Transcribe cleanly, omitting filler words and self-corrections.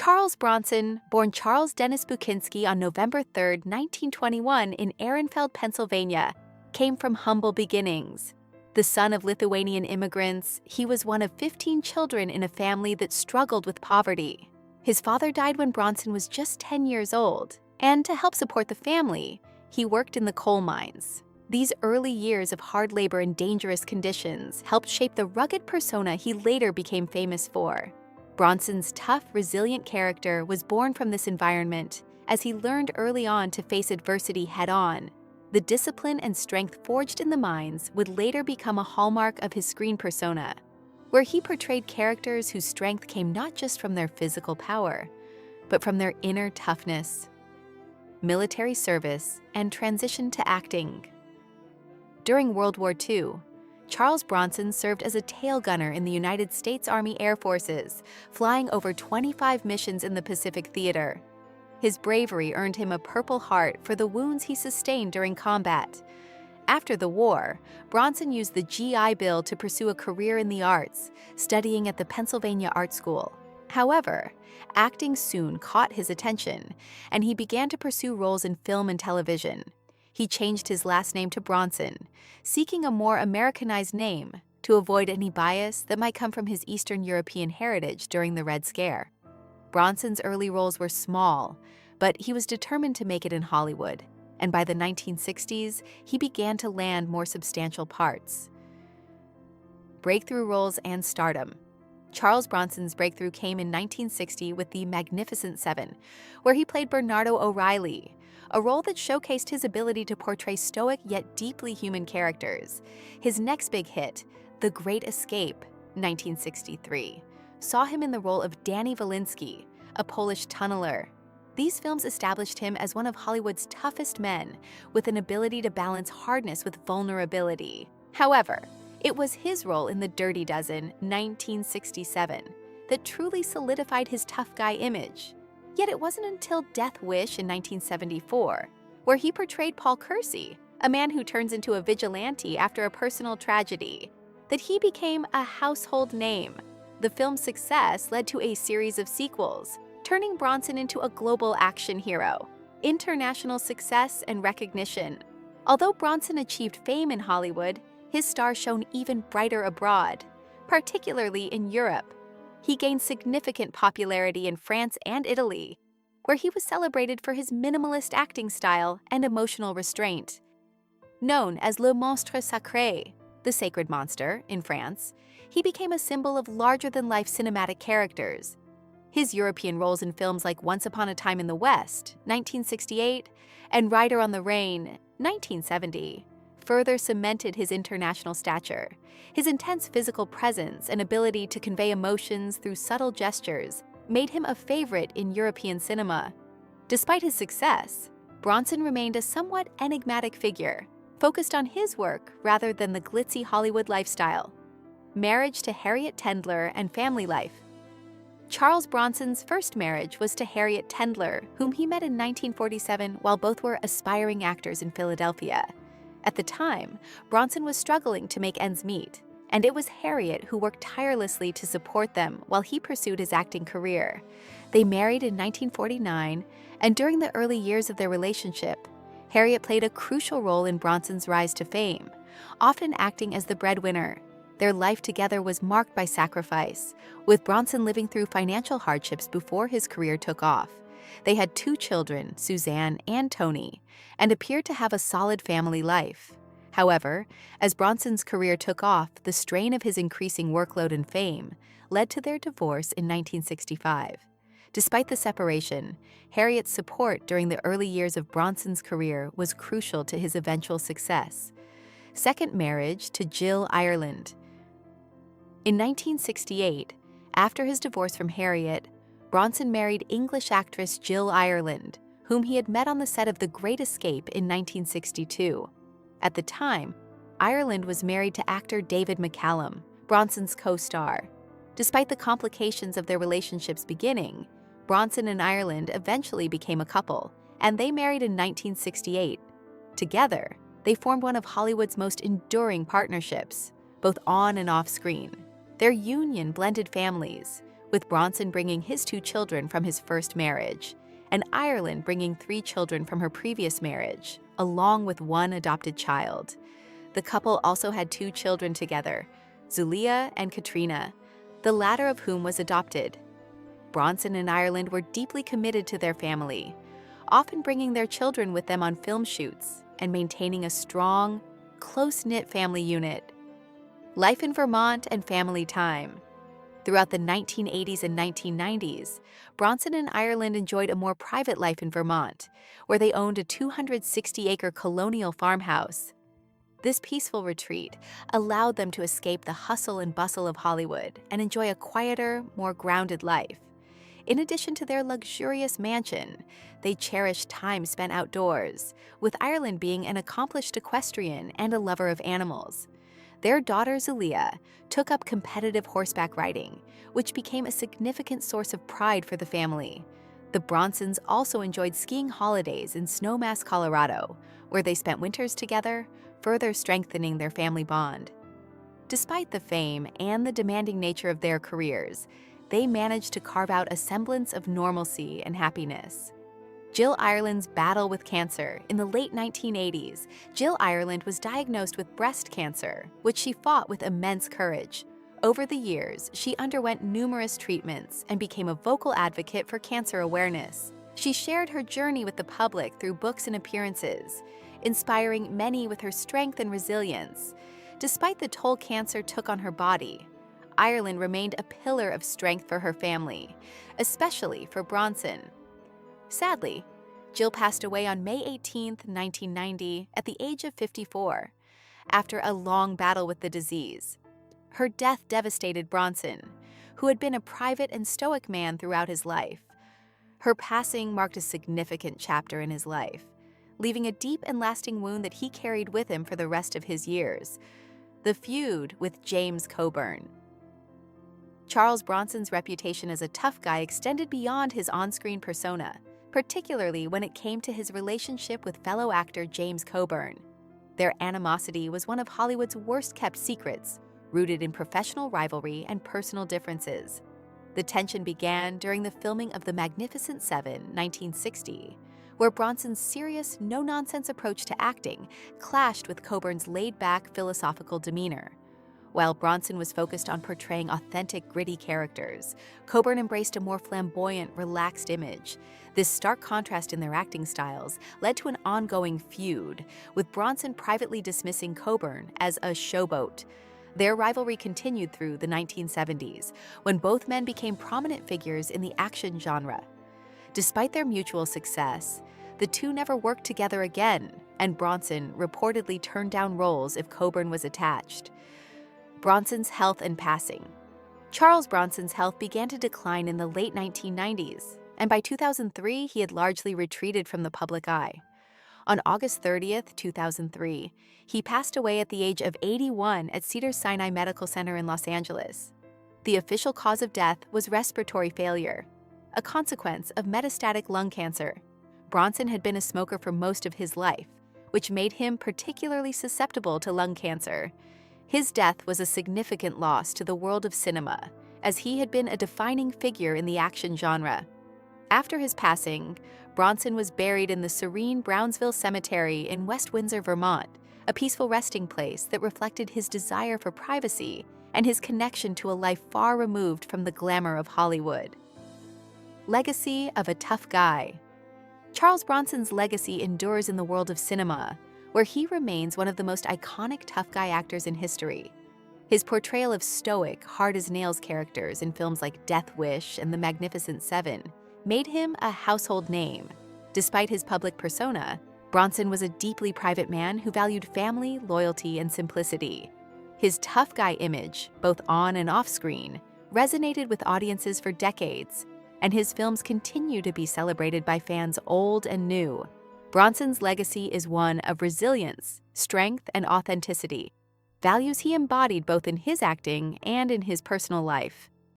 Charles Bronson, born Charles Dennis Bukinski on November 3, 1921 in Ehrenfeld, Pennsylvania, came from humble beginnings. The son of Lithuanian immigrants, he was one of 15 children in a family that struggled with poverty. His father died when Bronson was just 10 years old, and to help support the family, he worked in the coal mines. These early years of hard labor and dangerous conditions helped shape the rugged persona he later became famous for. Bronson's tough, resilient character was born from this environment, as he learned early on to face adversity head-on. The discipline and strength forged in the mines would later become a hallmark of his screen persona, where he portrayed characters whose strength came not just from their physical power, but from their inner toughness. Military service and transition to acting. During World War II, Charles Bronson served as a tail gunner in the United States Army Air Forces, flying over 25 missions in the Pacific Theater. His bravery earned him a Purple Heart for the wounds he sustained during combat. After the war, Bronson used the GI Bill to pursue a career in the arts, studying at the Pennsylvania Art School. However, acting soon caught his attention, and he began to pursue roles in film and television. He changed his last name to Bronson, seeking a more Americanized name to avoid any bias that might come from his Eastern European heritage during the Red Scare. Bronson's early roles were small, but he was determined to make it in Hollywood, and by the 1960s, he began to land more substantial parts. Breakthrough roles and stardom. Charles Bronson's breakthrough came in 1960 with The Magnificent Seven, where he played Bernardo O'Reilly, a role that showcased his ability to portray stoic yet deeply human characters. His next big hit, The Great Escape, 1963, saw him in the role of Danny Walensky, a Polish tunneler. These films established him as one of Hollywood's toughest men, with an ability to balance hardness with vulnerability. However, it was his role in The Dirty Dozen, 1967, that truly solidified his tough guy image. Yet it wasn't until Death Wish in 1974, where he portrayed Paul Kersey, a man who turns into a vigilante after a personal tragedy, that he became a household name. The film's success led to a series of sequels, turning Bronson into a global action hero. International success and recognition. Although Bronson achieved fame in Hollywood, his star shone even brighter abroad, particularly in Europe. He gained significant popularity in France and Italy, where he was celebrated for his minimalist acting style and emotional restraint. Known as Le Monstre Sacré, the sacred monster, in France, he became a symbol of larger-than-life cinematic characters. His European roles in films like Once Upon a Time in the West, 1968, and Rider on the Rain, 1970, further cemented his international stature. His intense physical presence and ability to convey emotions through subtle gestures made him a favorite in European cinema. Despite his success, Bronson remained a somewhat enigmatic figure, focused on his work rather than the glitzy Hollywood lifestyle. Marriage to Harriet Tendler and family life. Charles Bronson's first marriage was to Harriet Tendler, whom he met in 1947 while both were aspiring actors in Philadelphia. At the time, Bronson was struggling to make ends meet, and it was Harriet who worked tirelessly to support them while he pursued his acting career. They married in 1949, and during the early years of their relationship, Harriet played a crucial role in Bronson's rise to fame, often acting as the breadwinner. Their life together was marked by sacrifice, with Bronson living through financial hardships before his career took off. They had 2 children, Suzanne and Tony, and appeared to have a solid family life. However, as Bronson's career took off, the strain of his increasing workload and fame led to their divorce in 1965. Despite the separation, Harriet's support during the early years of Bronson's career was crucial to his eventual success. Second marriage to Jill Ireland. In 1968, after his divorce from Harriet, Bronson married English actress Jill Ireland, whom he had met on the set of The Great Escape in 1962. At the time, Ireland was married to actor David McCallum, Bronson's co-star. Despite the complications of their relationship's beginning, Bronson and Ireland eventually became a couple, and they married in 1968. Together, they formed one of Hollywood's most enduring partnerships, both on and off screen. Their union blended families, with Bronson bringing his 2 children from his first marriage, and Ireland bringing 3 children from her previous marriage, along with 1 adopted child. The couple also had 2 children together, Zulia and Katrina, the latter of whom was adopted. Bronson and Ireland were deeply committed to their family, often bringing their children with them on film shoots and maintaining a strong, close-knit family unit. Life in Vermont and family time. Throughout the 1980s and 1990s, Bronson and Ireland enjoyed a more private life in Vermont, where they owned a 260-acre colonial farmhouse. This peaceful retreat allowed them to escape the hustle and bustle of Hollywood and enjoy a quieter, more grounded life. In addition to their luxurious mansion, they cherished time spent outdoors, with Ireland being an accomplished equestrian and a lover of animals. Their daughter Zulia took up competitive horseback riding, which became a significant source of pride for the family. The Bronsons also enjoyed skiing holidays in Snowmass, Colorado, where they spent winters together, further strengthening their family bond. Despite the fame and the demanding nature of their careers, they managed to carve out a semblance of normalcy and happiness. Jill Ireland's battle with cancer. In the late 1980s, Jill Ireland was diagnosed with breast cancer, which she fought with immense courage. Over the years, she underwent numerous treatments and became a vocal advocate for cancer awareness. She shared her journey with the public through books and appearances, inspiring many with her strength and resilience. Despite the toll cancer took on her body, Ireland remained a pillar of strength for her family, especially for Bronson. Sadly, Jill passed away on May 18, 1990, at the age of 54, after a long battle with the disease. Her death devastated Bronson, who had been a private and stoic man throughout his life. Her passing marked a significant chapter in his life, leaving a deep and lasting wound that he carried with him for the rest of his years: the feud with James Coburn. Charles Bronson's reputation as a tough guy extended beyond his on-screen persona, particularly when it came to his relationship with fellow actor James Coburn. Their animosity was one of Hollywood's worst-kept secrets, rooted in professional rivalry and personal differences. The tension began during the filming of The Magnificent Seven, 1960, where Bronson's serious, no-nonsense approach to acting clashed with Coburn's laid-back, philosophical demeanor. While Bronson was focused on portraying authentic, gritty characters, Coburn embraced a more flamboyant, relaxed image. This stark contrast in their acting styles led to an ongoing feud, with Bronson privately dismissing Coburn as a showboat. Their rivalry continued through the 1970s, when both men became prominent figures in the action genre. Despite their mutual success, the two never worked together again, and Bronson reportedly turned down roles if Coburn was attached. Bronson's health and passing. Charles Bronson's health began to decline in the late 1990s, and by 2003, he had largely retreated from the public eye. On August 30, 2003, he passed away at the age of 81 at Cedars-Sinai Medical Center in Los Angeles. The official cause of death was respiratory failure, a consequence of metastatic lung cancer. Bronson had been a smoker for most of his life, which made him particularly susceptible to lung cancer. His death was a significant loss to the world of cinema, as he had been a defining figure in the action genre. After his passing, Bronson was buried in the serene Brownsville Cemetery in West Windsor, Vermont, a peaceful resting place that reflected his desire for privacy and his connection to a life far removed from the glamour of Hollywood. Legacy of a tough guy. Charles Bronson's legacy endures in the world of cinema, where he remains one of the most iconic tough guy actors in history. His portrayal of stoic, hard-as-nails characters in films like Death Wish and The Magnificent Seven made him a household name. Despite his public persona, Bronson was a deeply private man who valued family, loyalty, and simplicity. His tough guy image, both on and off screen, resonated with audiences for decades, and his films continue to be celebrated by fans old and new. Bronson's legacy is one of resilience, strength, and authenticity, values he embodied both in his acting and in his personal life.